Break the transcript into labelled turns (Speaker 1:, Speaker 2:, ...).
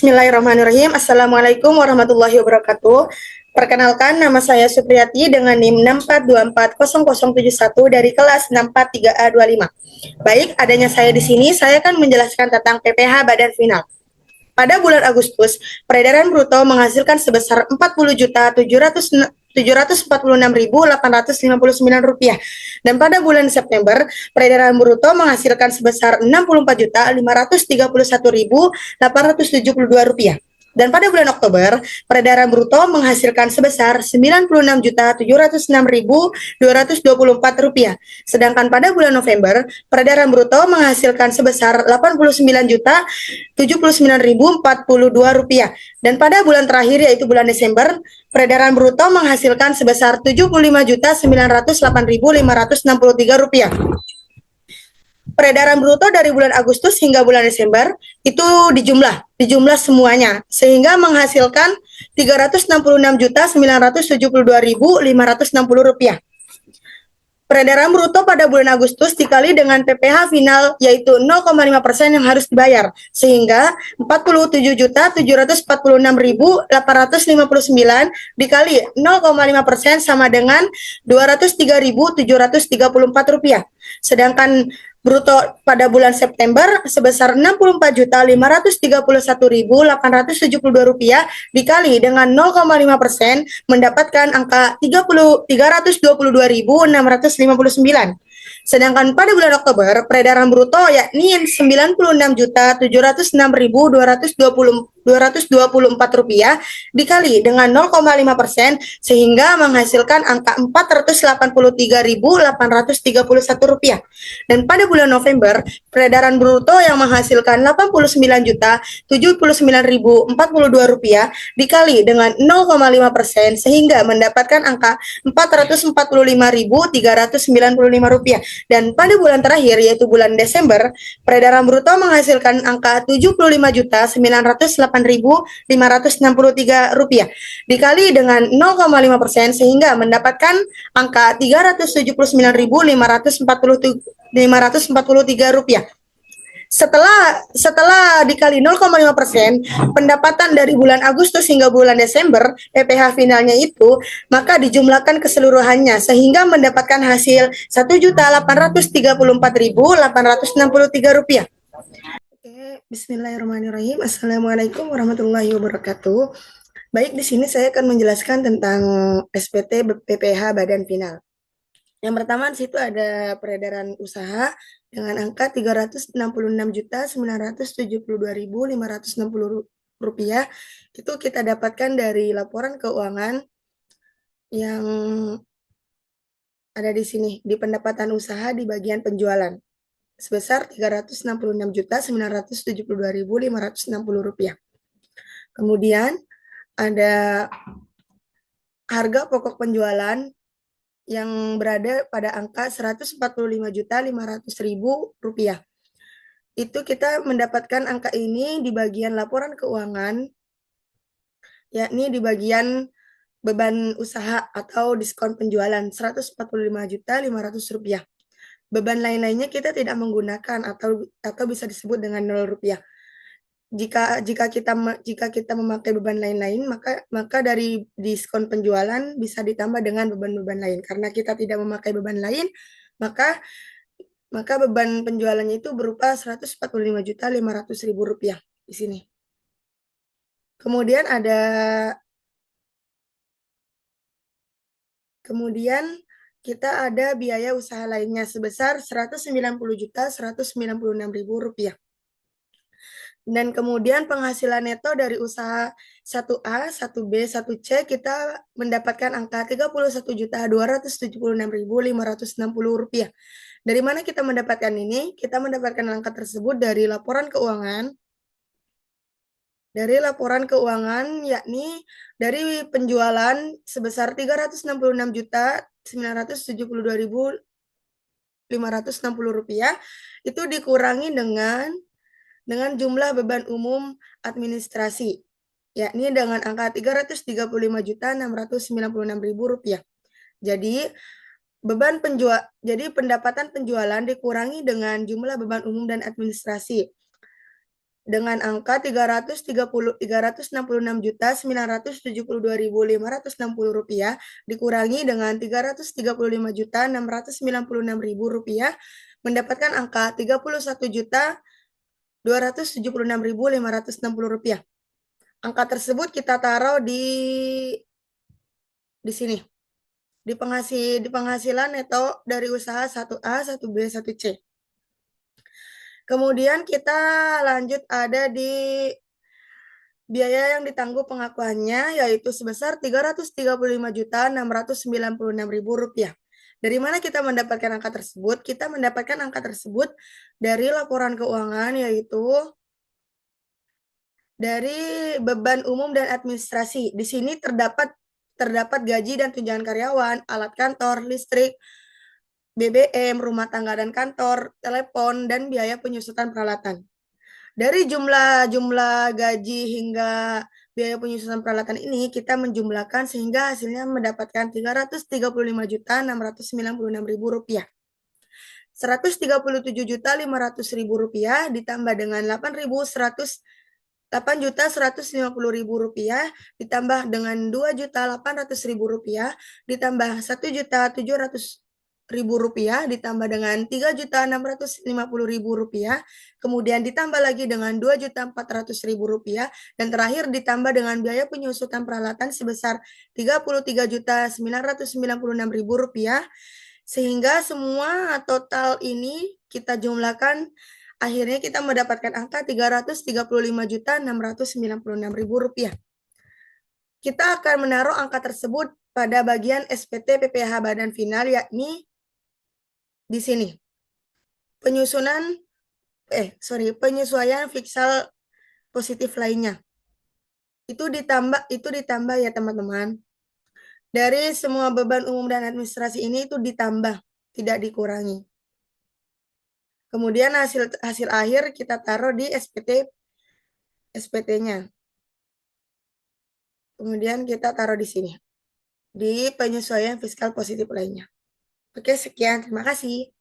Speaker 1: Bismillahirrahmanirrahim. Assalamualaikum warahmatullahi wabarakatuh. Perkenalkan, nama saya Supriyati dengan NIM 6424071 dari kelas 643A25. Baik, adanya saya di sini, saya akan menjelaskan tentang PPh Badan Final. Pada bulan Agustus, peredaran bruto menghasilkan sebesar Rp40.746.859 dan pada bulan September, peredaran bruto menghasilkan sebesar Rp64.531.872. Dan pada bulan Oktober, peredaran bruto menghasilkan sebesar Rp96.706.224. Sedangkan pada bulan November, peredaran bruto menghasilkan sebesar Rp89.079.042. Dan pada bulan terakhir yaitu bulan Desember, peredaran bruto menghasilkan sebesar Rp75.908.563. Peredaran bruto dari bulan Agustus hingga bulan Desember itu dijumlah semuanya sehingga menghasilkan Rp366.972.560. Peredaran bruto pada bulan Agustus dikali dengan PPh final yaitu 0,5% yang harus dibayar sehingga 47.746.859 dikali 0,5% sama dengan Rp203.734. Sedangkan bruto pada bulan September sebesar Rp64.531.872 dikali dengan 0,5% mendapatkan angka Rp322.659. Sedangkan pada bulan Oktober, peredaran bruto yakni Rp96.726.224 dikali dengan 0,5% sehingga menghasilkan angka Rp483.831. Dan pada bulan November, peredaran bruto yang menghasilkan Rp89.079.042 dikali dengan 0,5% sehingga mendapatkan angka Rp445.395. Dan pada bulan terakhir yaitu bulan Desember, peredaran bruto menghasilkan angka Rp75.098.563 dikali dengan 0,5% sehingga mendapatkan angka Rp379.543. Setelah dikali 0,5% pendapatan dari bulan Agustus hingga bulan Desember PPh finalnya itu maka dijumlahkan keseluruhannya sehingga mendapatkan hasil Rp1.834.863. Oke, Bismillahirrahmanirrahim. Assalamualaikum warahmatullahi wabarakatuh. Baik, di sini saya akan menjelaskan tentang SPT PPh Badan Final. Yang pertama di situ ada peredaran usaha dengan angka Rp366.972.560. Itu kita dapatkan dari laporan keuangan yang ada di sini di pendapatan usaha di bagian penjualan sebesar Rp366.972.560. Kemudian ada harga pokok penjualan yang berada pada angka Rp145.500.000. Itu kita mendapatkan angka ini di bagian laporan keuangan, yakni di bagian beban usaha atau diskon penjualan Rp145.500. Beban lain-lainnya kita tidak menggunakan atau bisa disebut dengan Rp0. Jika kita memakai beban lain-lain, maka dari diskon penjualan bisa ditambah dengan beban-beban lain. Karena kita tidak memakai beban lain, maka beban penjualannya itu berupa Rp145.500.000 di sini. Kemudian kita ada biaya usaha lainnya sebesar Rp190.196.000. Dan kemudian penghasilan neto dari usaha 1A, 1B, 1C kita mendapatkan angka Rp31.276.560. Dari mana kita mendapatkan ini? Kita mendapatkan angka tersebut dari laporan keuangan. Dari laporan keuangan yakni dari penjualan sebesar Rp366.972.560 itu dikurangi dengan jumlah beban umum administrasi, yakni dengan angka Rp335.696.000. Jadi pendapatan penjualan dikurangi dengan jumlah beban umum dan administrasi. dengan angka 366.972.560 rupiah dikurangi dengan 335.696.000 rupiah mendapatkan angka 31.276.560 rupiah. Angka tersebut kita taruh di sini, di penghasilan neto dari usaha 1A, 1B, 1C. Kemudian kita lanjut ada di biaya yang ditangguh pengakuannya yaitu sebesar Rp335.696.000. Dari mana kita mendapatkan angka tersebut? Kita mendapatkan angka tersebut dari laporan keuangan yaitu dari beban umum dan administrasi. Di sini terdapat gaji dan tunjangan karyawan, alat kantor, listrik, BBM, rumah tangga dan kantor, telepon, dan biaya penyusutan peralatan. Dari jumlah gaji hingga biaya penyusunan peralatan ini, kita menjumlahkan sehingga hasilnya mendapatkan Rp335.696.000. Rp137.500.000 ditambah dengan Rp8.150.000 ditambah dengan Rp2.800.000 ditambah Rp1.700.000 ditambah dengan Rp3.650.000 kemudian ditambah lagi dengan Rp2.400.000 dan terakhir ditambah dengan biaya penyusutan peralatan sebesar Rp33.996.000 sehingga semua total ini kita jumlahkan akhirnya kita mendapatkan angka Rp335.696.000. Kita akan menaruh angka tersebut pada bagian SPT PPh Badan Final yakni di sini. Penyesuaian fiskal positif lainnya. Itu ditambah ya teman-teman. Dari semua beban umum dan administrasi ini itu ditambah, tidak dikurangi. Kemudian hasil akhir kita taruh di SPT-nya. Kemudian kita taruh di sini, di penyesuaian fiskal positif lainnya. Oke, sekian. Terima kasih.